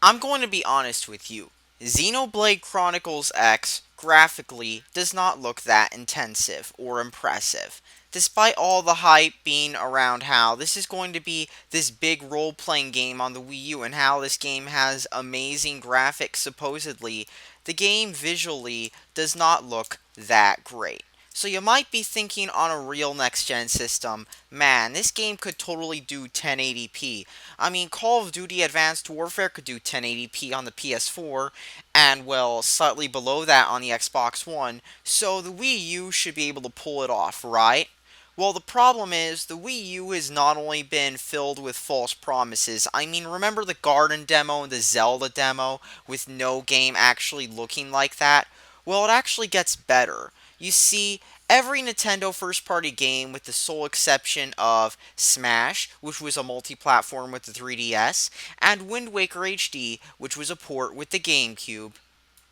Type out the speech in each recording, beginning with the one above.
I'm going to be honest with you. Xenoblade Chronicles X graphically does not look that intensive or impressive. Despite all the hype being around how this is going to be this big role playing game on the Wii U and how this game has amazing graphics supposedly, the game visually does not look that great. So you might be thinking on a real next gen system, man, this game could totally do 1080p. I mean, Call of Duty Advanced Warfare could do 1080p on the PS4, and well, slightly below that on the Xbox One, so the Wii U should be able to pull it off, right? Well, the problem is, the Wii U has not only been filled with false promises. I mean, remember the Garden demo and the Zelda demo with no game actually looking like that? Well, it actually gets better. You see, every Nintendo first party game, with the sole exception of Smash, which was a multi platform with the 3DS, and Wind Waker HD, which was a port with the GameCube,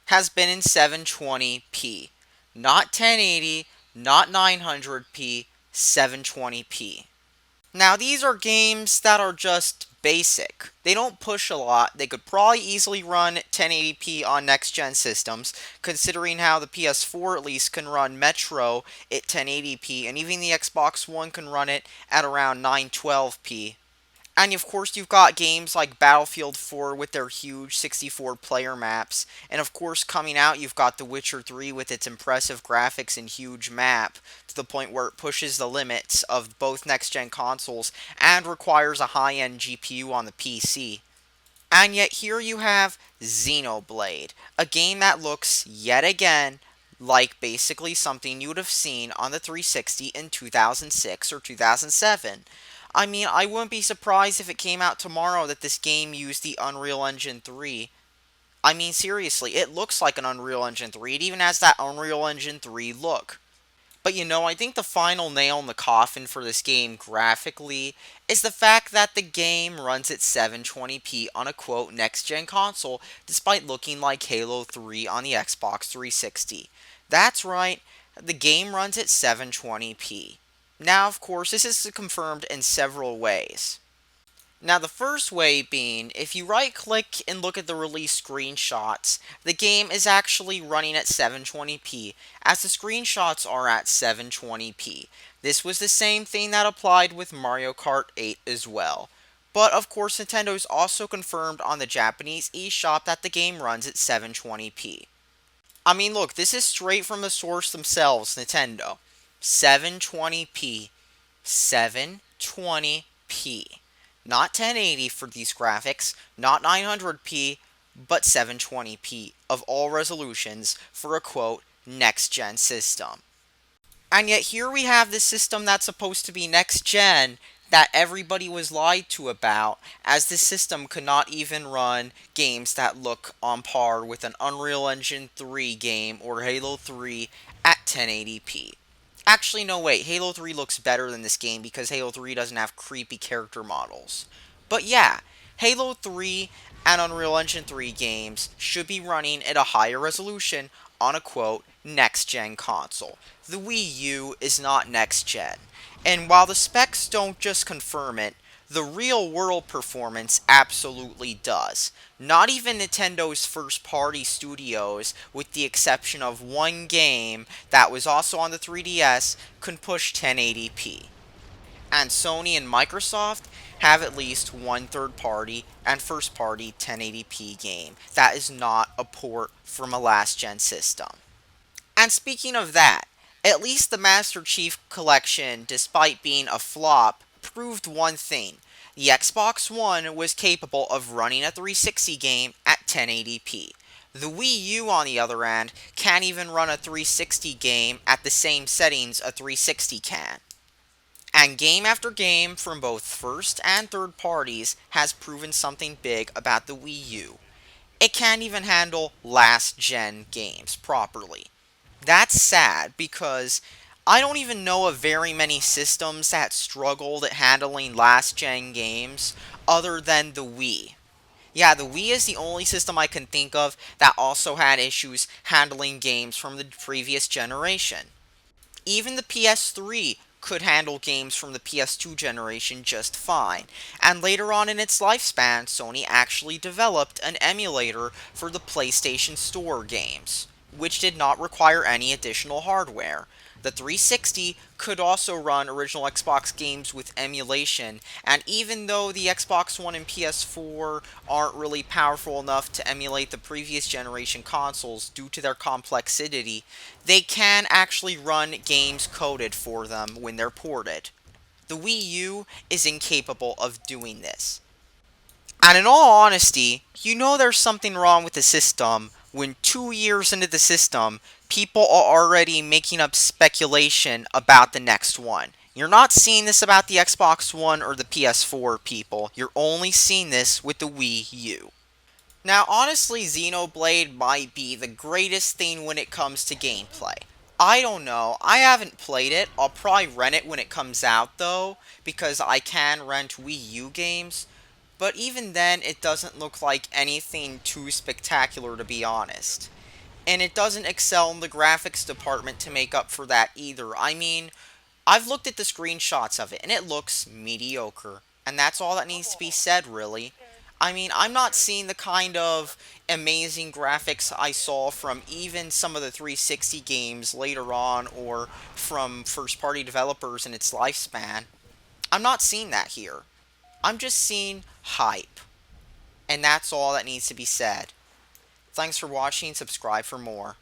has been in 720p. Not 1080, not 900p, 720p. Now, these are games that are just basic. They don't push a lot. They could probably easily run 1080p on next gen systems, considering how the PS4 at least can run Metro at 1080p, and even the Xbox One can run it at around 912p. And of course, you've got games like Battlefield 4 with their huge 64 player maps. And of course, coming out, you've got The Witcher 3 with its impressive graphics and huge map, to the point where it pushes the limits of both next gen consoles and requires a high end GPU on the PC. And yet, here you have Xenoblade, a game that looks, yet again, like basically something you would have seen on the 360 in 2006 or 2007. I mean, I wouldn't be surprised if it came out tomorrow that this game used the Unreal Engine 3. I mean, seriously, it looks like an Unreal Engine 3. It even has that Unreal Engine 3 look. But I think the final nail in the coffin for this game graphically is the fact that the game runs at 720p on a quote next gen console despite looking like Halo 3 on the Xbox 360. That's right, the game runs at 720p. Now, of course, this is confirmed in several ways. Now, the first way being, if you right click and look at the release screenshots, the game is actually running at 720p, as the screenshots are at 720p. This was the same thing that applied with Mario Kart 8 as well. But of course, Nintendo's also confirmed on the Japanese eShop that the game runs at 720p. I mean, look, this is straight from the source themselves, Nintendo. 720p. 720p. Not 1080 for these graphics, not 900p, but 720p of all resolutions for a quote next gen system. And yet here we have this system that's supposed to be next gen that everybody was lied to about, as this system could not even run games that look on par with an Unreal Engine 3 game or Halo 3 at 1080p. Actually, no, wait. Halo 3 looks better than this game because Halo 3 doesn't have creepy character models. But yeah, Halo 3 and Unreal Engine 3 games should be running at a higher resolution on a quote next gen console. The Wii U is not next gen. And while the specs don't just confirm it, the real world performance absolutely does. Not even Nintendo's first party studios, with the exception of one game that was also on the 3DS, can push 1080p. And Sony and Microsoft have at least one third party and first party 1080p game that is not a port from a last gen system. And speaking of that, at least the Master Chief Collection, despite being a flop, proved one thing. The Xbox One was capable of running a 360 game at 1080p. The Wii U, on the other hand, can't even run a 360 game at the same settings a 360 can. And game after game from both first and third parties has proven something big about the Wii U. It can't even handle last gen games properly. That's sad because I don't even know of very many systems that struggled at handling last gen games other than the Wii. Yeah, the Wii is the only system I can think of that also had issues handling games from the previous generation. Even the PS3 could handle games from the PS2 generation just fine. And later on in its lifespan, Sony actually developed an emulator for the PlayStation Store games, which did not require any additional hardware. The 360 could also run original Xbox games with emulation, and even though the Xbox One and PS4 aren't really powerful enough to emulate the previous generation consoles due to their complexity, they can actually run games coded for them when they're ported. The Wii U is incapable of doing this. And in all honesty, you know there's something wrong with the system when 2 years into the system, people are already making up speculation about the next one. You're not seeing this about the Xbox One or the PS4 people. You're only seeing this with the Wii U. Now, honestly, Xenoblade might be the greatest thing when it comes to gameplay. I don't know. I haven't played it. I'll probably rent it when it comes out, though, because I can rent Wii U games. But even then, it doesn't look like anything too spectacular, to be honest. And it doesn't excel in the graphics department to make up for that either. I mean, I've looked at the screenshots of it, and it looks mediocre. And that's all that needs to be said, really. I mean, I'm not seeing the kind of amazing graphics I saw from even some of the 360 games later on or from first party developers in its lifespan. I'm not seeing that here. I'm just seeing hype. And that's all that needs to be said. Thanks for watching, subscribe for more.